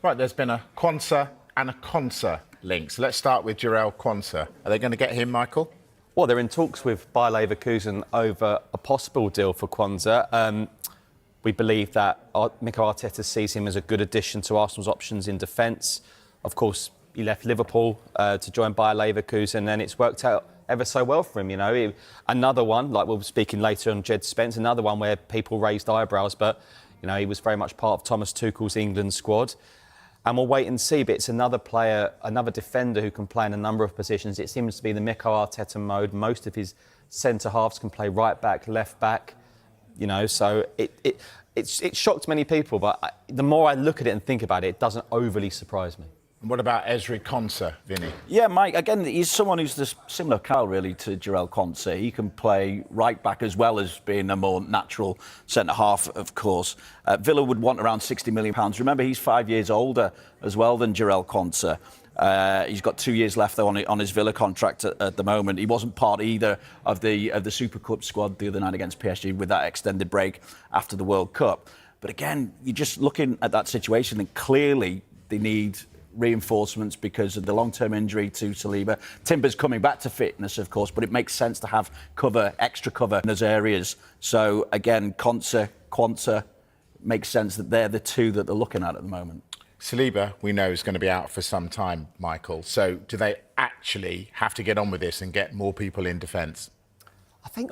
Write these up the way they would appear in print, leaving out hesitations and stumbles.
Right, there's been a Quansah and a Konsa link. So let's start with Jarell Quansah. Are they going to get him, Michael? Well, they're in talks with Bayer Leverkusen over a possible deal for Quansah. We believe that Mikel Arteta sees him as a good addition to Arsenal's options in defence. Of course, he left Liverpool to join Bayer Leverkusen, and it's worked out ever so well for him, you know. Another one, like we'll be speaking later on Jed Spence, another one where people raised eyebrows, but, you know, he was very much part of Thomas Tuchel's England squad. And we'll wait and see, but it's another player, another defender who can play in a number of positions. It seems to be the Mikel Arteta mode. Most of his centre-halves can play right back, left back, you know, so it shocked many people, but the more I look at it and think about it, it doesn't overly surprise me. And what about Ezri Konsa, Vinny? Yeah, Mike, again, he's someone who's the similar Kyle, really, to Jarell Quansah. He can play right back as well as being a more natural centre-half, of course. Villa would want around £60 million. Remember, he's 5 years older as well than Jarell Quansah. He's got 2 years left, though, on his Villa contract at the moment. He wasn't part either of the Super Cup squad the other night against PSG with that extended break after the World Cup. But again, you're just looking at that situation, and clearly they need reinforcements because of the long-term injury to Saliba. Timber's coming back to fitness, of course, but it makes sense to have cover, extra cover in those areas. So again, Quansah makes sense that they're the two that they're looking at the moment. Saliba, we know, is going to be out for some time, Michael. So do they actually have to get on with this and get more people in defence? I think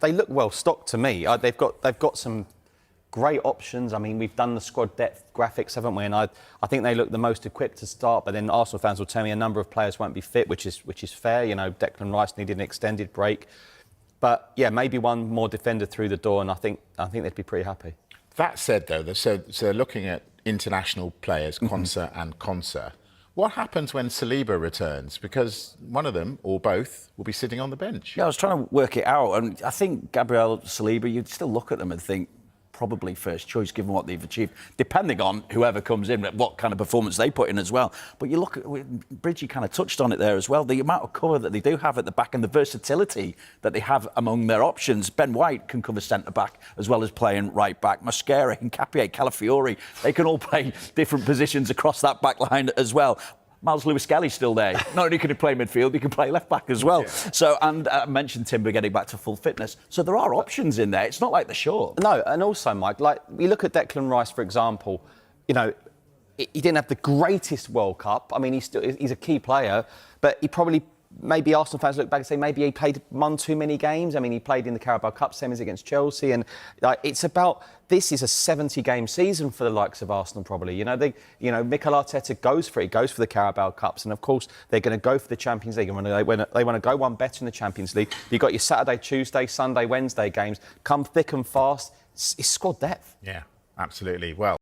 they look well stocked to me. They've got some great options. I mean, we've done the squad depth graphics, haven't we? And I think they look the most equipped to start. But then Arsenal fans will tell me a number of players won't be fit, which is fair. You know, Declan Rice needed an extended break. But yeah, maybe one more defender through the door, and I think they'd be pretty happy. That said, though, so looking at international players, Quansah and Konsa, what happens when Saliba returns? Because one of them, or both, will be sitting on the bench. Yeah, I was trying to work it out, and I think Gabriel, Saliba, you'd still look at them and think, probably first choice given what they've achieved, depending on whoever comes in, what kind of performance they put in as well. But you look at, Bridgie kind of touched on it there as well, the amount of cover that they do have at the back and the versatility that they have among their options. Ben White can cover centre-back as well as playing right-back. Mosquera, Hincapié, Calafiori, they can all play different positions across that back line as well. Miles Lewis-Skelly's still there. Not only can he play midfield, he can play left-back as well. Yeah. So, and I mentioned Timber getting back to full fitness. So there are options in there. It's not like they're short. No, and also, Mike, like, you look at Declan Rice, for example, you know, he didn't have the greatest World Cup. I mean, he's a key player, but he probably, maybe Arsenal fans look back and say maybe he played one too many games. I mean, he played in the Carabao Cup semis against Chelsea, and it's about, this is a 70-game season for the likes of Arsenal, probably. You know, Mikel Arteta goes for it. He goes for the Carabao Cups, and of course they're going to go for the Champions League. And they want to go one better in the Champions League. You've got your Saturday, Tuesday, Sunday, Wednesday games. Come thick and fast. It's squad depth. Yeah, absolutely. Well.